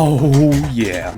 Oh yeah,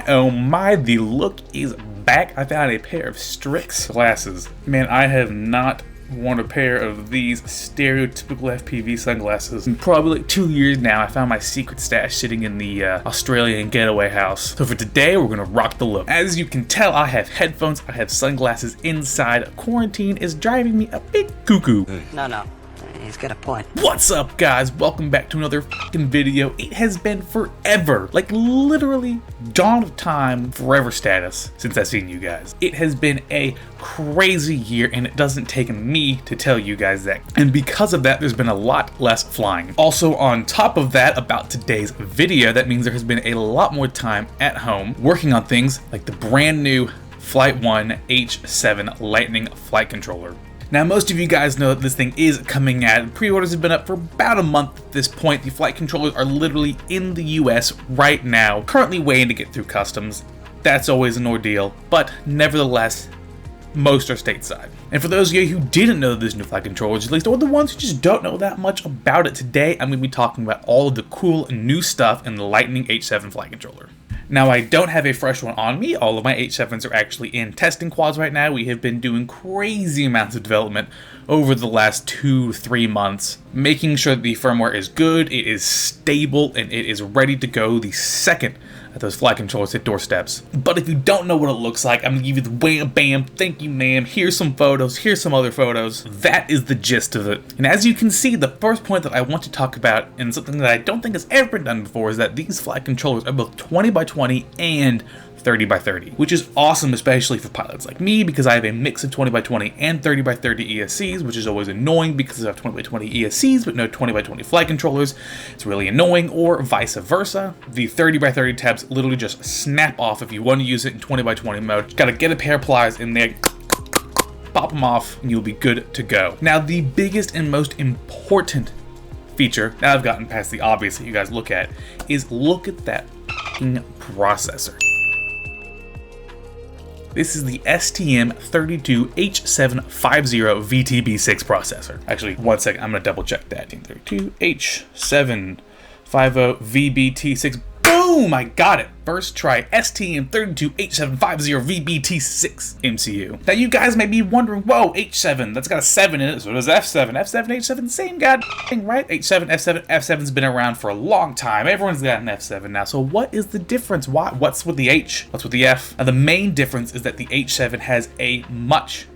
oh my, the look is back. I found a pair of Strix glasses. Man, I have not worn a pair of these stereotypical FPV sunglasses in probably like 2 years now. I found my secret stash sitting in the Australian getaway house. So for today, we're gonna rock the look. As you can tell, I have headphones, I have sunglasses inside. Quarantine is driving me a bit cuckoo. No. He's got a point. What's up, guys? Welcome back to another fucking video. It has been forever, like literally dawn of time, forever status since I've seen you guys. It has been a crazy year, and it doesn't take me to tell you guys that. And because of that, there's been a lot less flying. Also, on top of that, about today's video, that means there has been a lot more time at home working on things like the brand new FlightOne H7 Lightning flight controller. Now, most of you guys know that this thing is coming out. Pre-orders have been up for about a month at this point. The flight controllers are literally in the US right now, currently waiting to get through customs. That's always an ordeal, but nevertheless, most are stateside. And for those of you who didn't know this new flight controllers, at least, or the ones who just don't know that much about it, today I'm going to be talking about all of the cool new stuff in the Lightning H7 flight controller. Now, I don't have a fresh one on me. All of my H7s are actually in testing quads right now. We have been doing crazy amounts of development over the last 2-3 months, making sure that the firmware is good, it is stable, and it is ready to go the second that those flight controllers hit doorsteps. But if you don't know what it looks like, I'm gonna give you the wham bam, thank you ma'am, here's some photos, here's some other photos. That is the gist of it. And as you can see, the first point that I want to talk about, and something that I don't think has ever been done before, is that these flight controllers are both 20x20 and 30x30, which is awesome, especially for pilots like me, because I have a mix of 20x20 and 30x30 ESCs, which is always annoying because I have 20x20 ESCs but no 20x20 flight controllers. It's really annoying, or vice versa. The 30x30 tabs literally just snap off if you want to use it in 20x20 mode. Just gotta get a pair of pliers in there, pop them off, and you'll be good to go. Now, the biggest and most important feature, now I've gotten past the obvious that you guys look at, is look at that processor. This is the STM32H750 VTB6 processor. Actually, one second, I'm gonna double check that. STM32H750 VBT6. Boom! I got it. First try, STM32H750 VBT6 MCU. Now, you guys may be wondering, whoa, H7, that's got a 7 in it, so does F7. F7, H7, same god thing, right? H7, F7, F7's been around for a long time. Everyone's got an F7 now, so what is the difference? What's with the H? What's with the F? Now, the main difference is that the H7 has a much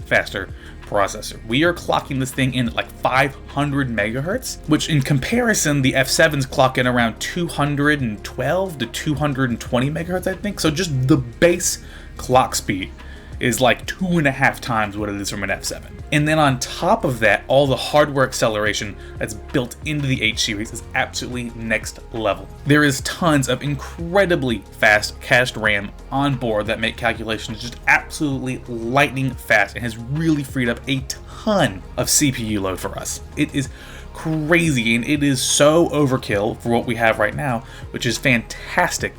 faster processor. We are clocking this thing in at like 500 megahertz, which in comparison, the F7s clock in around 212 to 220 megahertz, I think. So just the base clock speed is like 2.5 times what it is from an F7. And then on top of that, all the hardware acceleration that's built into the H series is absolutely next level. There is tons of incredibly fast cached RAM on board that make calculations just absolutely lightning fast and has really freed up a ton of CPU load for us. It is crazy, and it is so overkill for what we have right now, which is fantastic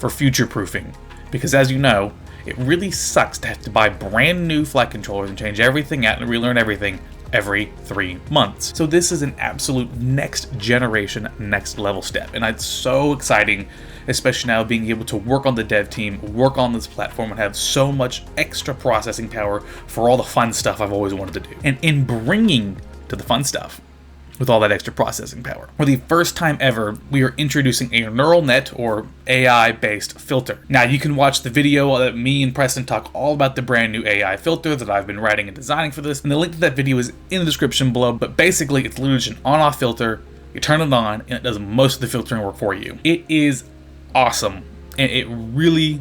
for future proofing, because as you know, it really sucks to have to buy brand new flight controllers and change everything out and relearn everything every 3 months. So this is an absolute next generation, next level step. And it's so exciting, especially now being able to work on the dev team, work on this platform, and have so much extra processing power for all the fun stuff I've always wanted to do. And in bringing to the fun stuff, with all that extra processing power, for the first time ever, we are introducing a neural net or AI-based filter. Now, you can watch the video that me and Preston talk all about the brand new AI filter that I've been writing and designing for this, and the link to that video is in the description below. But basically, it's literally just an on-off filter. You turn it on, and it does most of the filtering work for you. It is awesome, and it really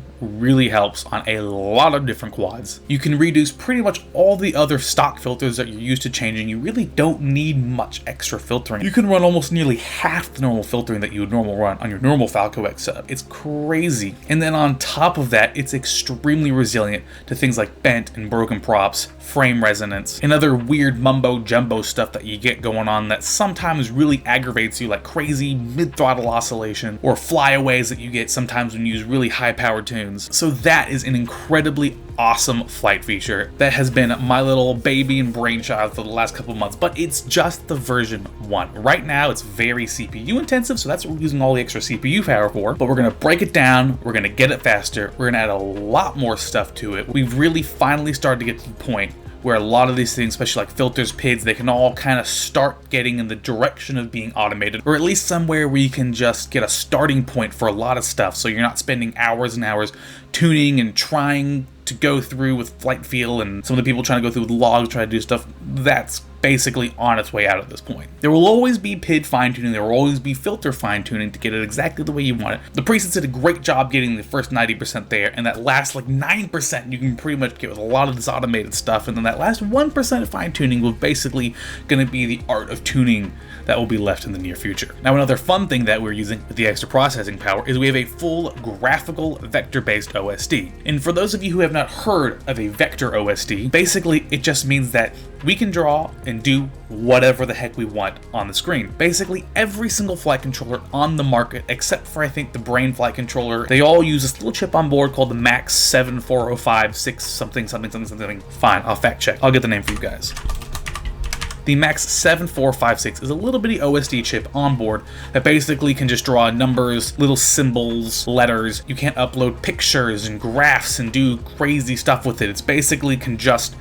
helps on a lot of different quads. You can reduce pretty much all the other stock filters that you're used to changing. You really don't need much extra filtering. You can run almost nearly half the normal filtering that you would normally run on your normal Falco X setup. It's crazy. And then on top of that, it's extremely resilient to things like bent and broken props, frame resonance, and other weird mumbo jumbo stuff that you get going on that sometimes really aggravates you, like crazy mid-throttle oscillation or flyaways that you get sometimes when you use really high-powered tunes. tunes. So that is an incredibly awesome flight feature that has been my little baby and brainchild for the last couple months, but it's just the version 1. Right now it's very CPU intensive, so that's what we're using all the extra CPU power for, but we're gonna break it down, we're gonna get it faster, we're gonna add a lot more stuff to it. We've really finally started to get to the point where a lot of these things, especially like filters, PIDs, they can all kind of start getting in the direction of being automated, or at least somewhere where you can just get a starting point for a lot of stuff, so you're not spending hours and hours tuning and trying to go through with flight feel and some of the people trying to go through with logs, trying to do stuff. That's basically on its way out at this point. There will always be PID fine-tuning, there will always be filter fine-tuning to get it exactly the way you want it. The presets did a great job getting the first 90% there, and that last like 9% you can pretty much get with a lot of this automated stuff, and then that last 1% fine-tuning will basically going to be the art of tuning that will be left in the near future. Now, another fun thing that we're using with the extra processing power is we have a full graphical vector-based OSD. And for those of you who have not heard of a vector OSD, basically it just means that we can draw and do whatever the heck we want on the screen. Basically every single flight controller on the market, except for I think the Brain flight controller, they all use this little chip on board called the MAX 74056 something. Fine, I'll fact check. I'll get the name for you guys. The MAX 7456 is a little bitty OSD chip on board that basically can just draw numbers, little symbols, letters. You can't upload pictures and graphs and do crazy stuff with it. It's basically can just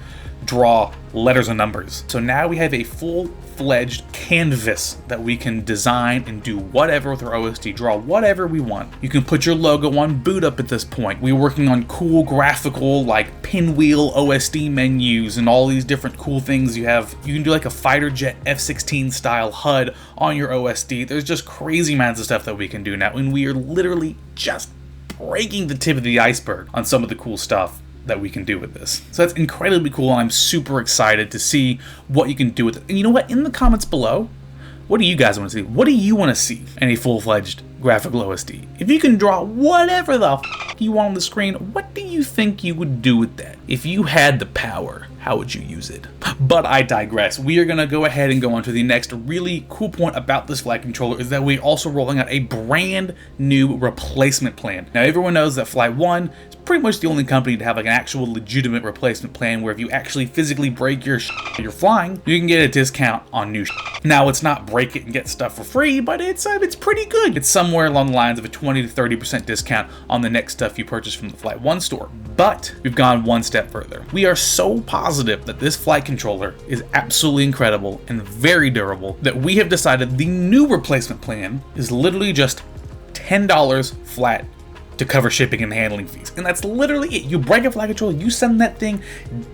draw letters and numbers. So now we have a full-fledged canvas that we can design and do whatever with our OSD, draw whatever we want. You can put your logo on boot up at this point. We're working on cool graphical like pinwheel OSD menus and all these different cool things you have. You can do like a fighter jet F-16 style HUD on your OSD. There's just crazy amounts of stuff that we can do now, and we are literally just breaking the tip of the iceberg on some of the cool stuff that we can do with this. So that's incredibly cool, and I'm super excited to see what you can do with it. And you know what? In the comments below, what do you guys want to see? What do you want to see in a full-fledged graphical OSD? If you can draw whatever the you want on the screen, what do you think you would do with that? If you had the power, how would you use it? But I digress. We are going to go ahead and go on to the next really cool point about this flight controller is that we're also rolling out a brand new replacement plan. Now, everyone knows that FlightOne is pretty much the only company to have like an actual legitimate replacement plan where if you actually physically break your you're flying, you can get a discount on new Now, it's not break it and get stuff for free, but it's pretty good. It's somewhere along the lines of a 20 to 30% discount on the next stuff you purchase from the FlightOne store. But we've gone one step further. We are so positive that this flight controller is absolutely incredible and very durable that we have decided the new replacement plan is literally just $10 flat to cover shipping and handling fees. And that's literally it. You break a flight controller, you send that thing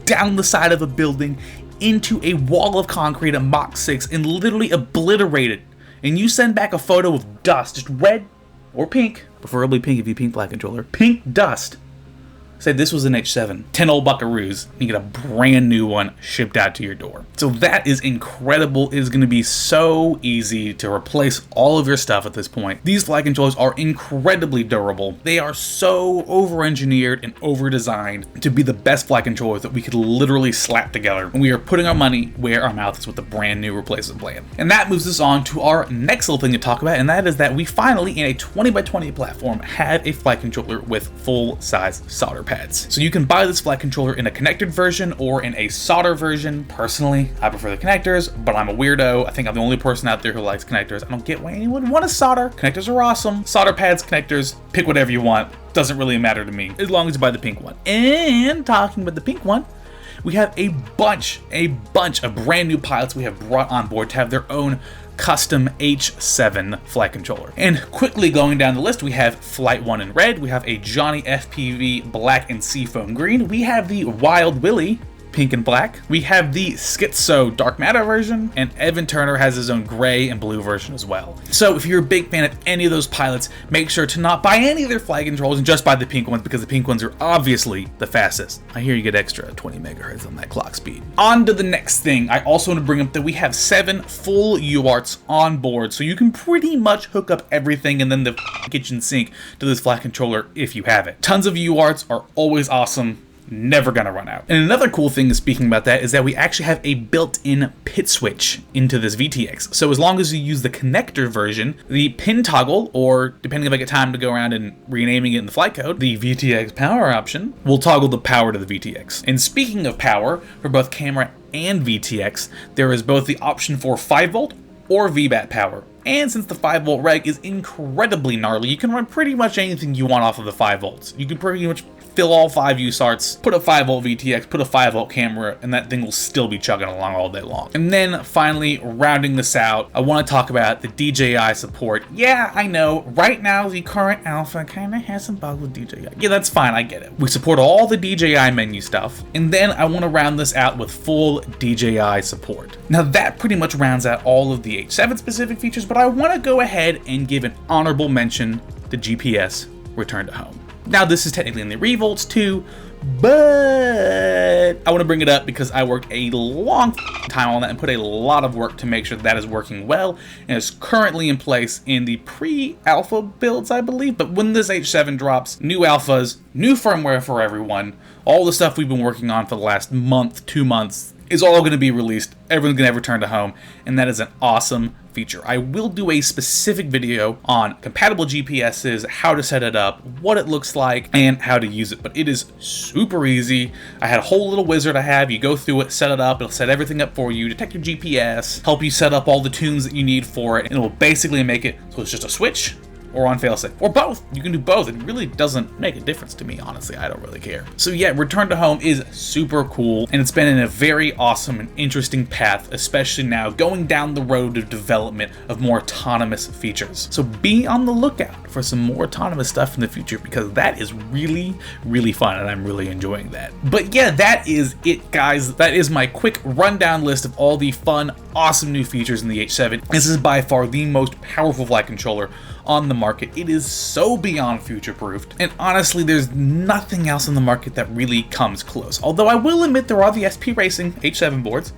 down the side of a building into a wall of concrete at Mach 6 and literally obliterate it. And you send back a photo of dust, just red or pink, preferably pink if you pink flight controller, pink dust. Say this was an H7, 10 old buckaroos, and you get a brand new one shipped out to your door. So that is incredible. It is going to be so easy to replace all of your stuff at this point. These flight controllers are incredibly durable. They are so over-engineered and over-designed to be the best flight controllers that we could literally slap together. And we are putting our money where our mouth is with the brand new replacement plan. And that moves us on to our next little thing to talk about, and that is that we finally, in a 20x20 platform, have a flight controller with full-size solder pads. So you can buy this flight controller in a connected version or in a solder version. Personally, I prefer the connectors, but I'm a weirdo. I think I'm the only person out there who likes connectors. I don't get why anyone would want a solder. Connectors are awesome. Solder pads, connectors, pick whatever you want. Doesn't really matter to me, as long as you buy the pink one. And talking about the pink one, we have a bunch of brand new pilots we have brought on board to have their own custom H7 flight controller. And quickly going down the list, we have FlightOne in red, we have a Johnny FPV black and seafoam green, we have the Wild Willy pink and black, we have the Schizo dark matter version, and Evan Turner has his own gray and blue version as well. So if you're a big fan of any of those pilots, make sure to not buy any of their flight controllers and just buy the pink ones, because the pink ones are obviously the fastest. I hear you get extra 20 megahertz on that clock speed. On to the next thing. I also want to bring up that we have 7 full UARTs on board, so you can pretty much hook up everything and then the kitchen sink to this flight controller if you have it. Tons of UARTs are always awesome. never gonna run out. And another cool thing speaking about that is that we actually have a built-in pit switch into this VTX. So as long as you use the connector version, the pin toggle, or depending if I get time to go around and renaming it in the flight code, the VTX power option will toggle the power to the VTX. And speaking of power, for both camera and VTX, there is both the option for 5V or VBAT power. And since the 5V reg is incredibly gnarly, you can run pretty much anything you want off of the 5V. You can pretty much fill all 5 USARTs, put a 5V VTX, put a 5V camera, and that thing will still be chugging along all day long. And then finally, rounding this out, I want to talk about the DJI support. Yeah, I know, right now the current alpha kind of has some bugs with DJI. Yeah, that's fine, I get it. We support all the DJI menu stuff, and then I want to round this out with full DJI support. Now that pretty much rounds out all of the H7 specific features, but I want to go ahead and give an honorable mention to GPS return to home. Now this is technically in the revolts too, but I want to bring it up because I worked a long time on that and put a lot of work to make sure that is working well, and is currently in place in the pre-alpha builds, I believe. But when this H7 drops, new alphas, new firmware for everyone, all the stuff we've been working on for the last month, 2 months, is all going to be released. Everyone's going to have returned to home, and that is an awesome feature. I will do a specific video on compatible GPSs, how to set it up, what it looks like, and how to use it, but it is super easy. I had a whole little wizard I have. You go through it, set it up, it'll set everything up for you, detect your GPS, help you set up all the tunes that you need for it, and it will basically make it so it's just a switch or on failsafe, or both. You can do both. It really doesn't make a difference to me, honestly. I don't really care. So yeah, return to home is super cool, and it's been in a very awesome and interesting path, especially now going down the road of development of more autonomous features. So be on the lookout for some more autonomous stuff in the future, because that is really, really fun, and I'm really enjoying that. But yeah, that is it, guys. That is my quick rundown list of all the fun, awesome new features in the H7. This is by far the most powerful flight controller on the market. It is so beyond future-proofed, and honestly, there's nothing else on the market that really comes close. Although I will admit there are the SP Racing H7 boards,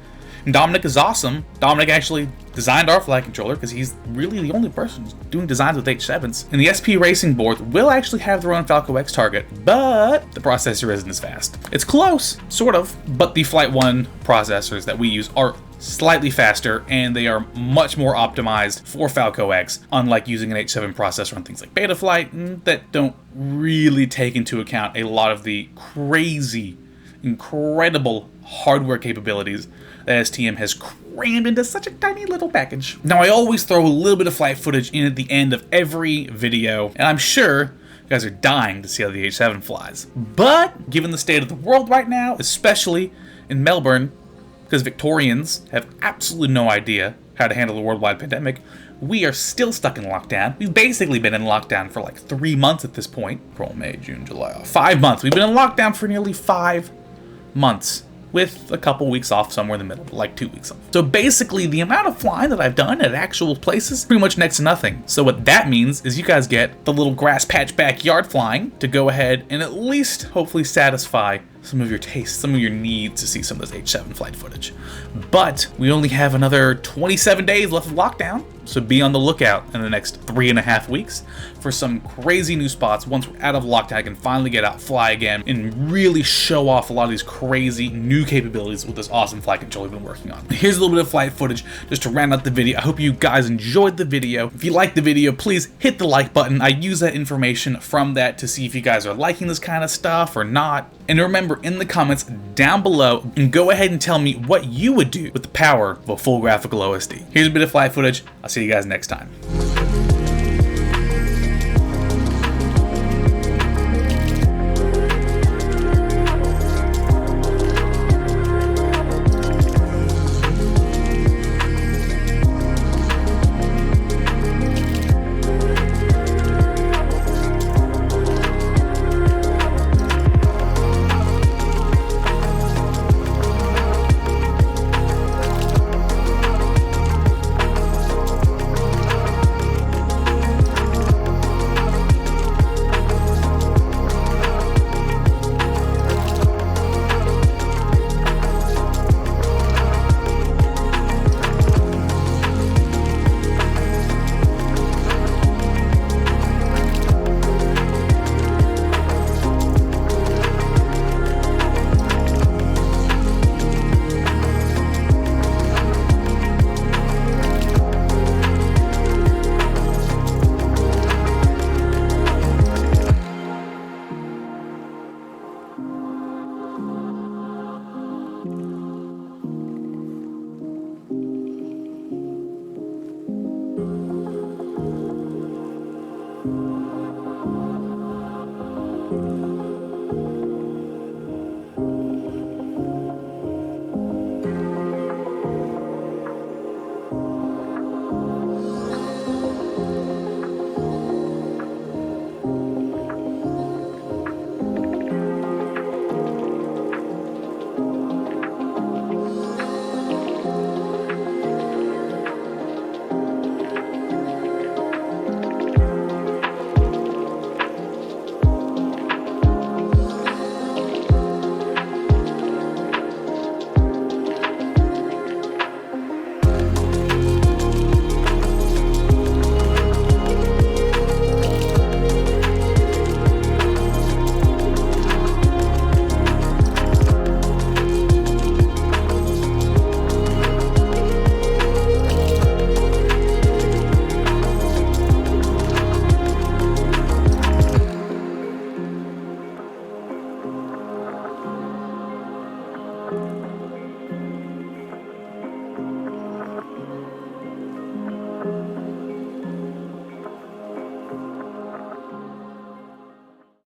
and Dominic is awesome. Dominic actually designed our flight controller because he's really the only person who's doing designs with H7s. And the SP Racing boards will actually have their own Falco X target, but the processor isn't as fast. It's close, sort of, but the FlightOne processors that we use are slightly faster, and they are much more optimized for Falco X, unlike using an H7 processor on things like Betaflight that don't really take into account a lot of the crazy, incredible hardware capabilities that STM has crammed into such a tiny little package. Now, I always throw a little bit of flight footage in at the end of every video, and I'm sure you guys are dying to see how the H7 flies. But given the state of the world right now, especially in Melbourne, because Victorians have absolutely no idea how to handle the worldwide pandemic, we are still stuck in lockdown. We've basically been in lockdown for like 3 months at this point. April, May, June, July, 5 months. We've been in lockdown for nearly 5 months, with a couple weeks off somewhere in the middle, like 2 weeks off. So basically, the amount of flying that I've done at actual places is pretty much next to nothing. So what that means is you guys get the little grass patch backyard flying to go ahead and at least hopefully satisfy some of your tastes, some of your needs to see some of this H7 flight footage. But we only have another 27 days left of lockdown, so be on the lookout in the next 3.5 weeks for some crazy new spots. Once we're out of lockdown, I can finally get out, fly again, and really show off a lot of these crazy new capabilities with this awesome flight controller we've been working on. Here's a little bit of flight footage just to round out the video. I hope you guys enjoyed the video. If you liked the video, please hit the like button. I use that information from that to see if you guys are liking this kind of stuff or not. And remember, in the comments down below, and go ahead and tell me what you would do with the power of a full graphical OSD. Here's a bit of flight footage. I'll see you guys next time.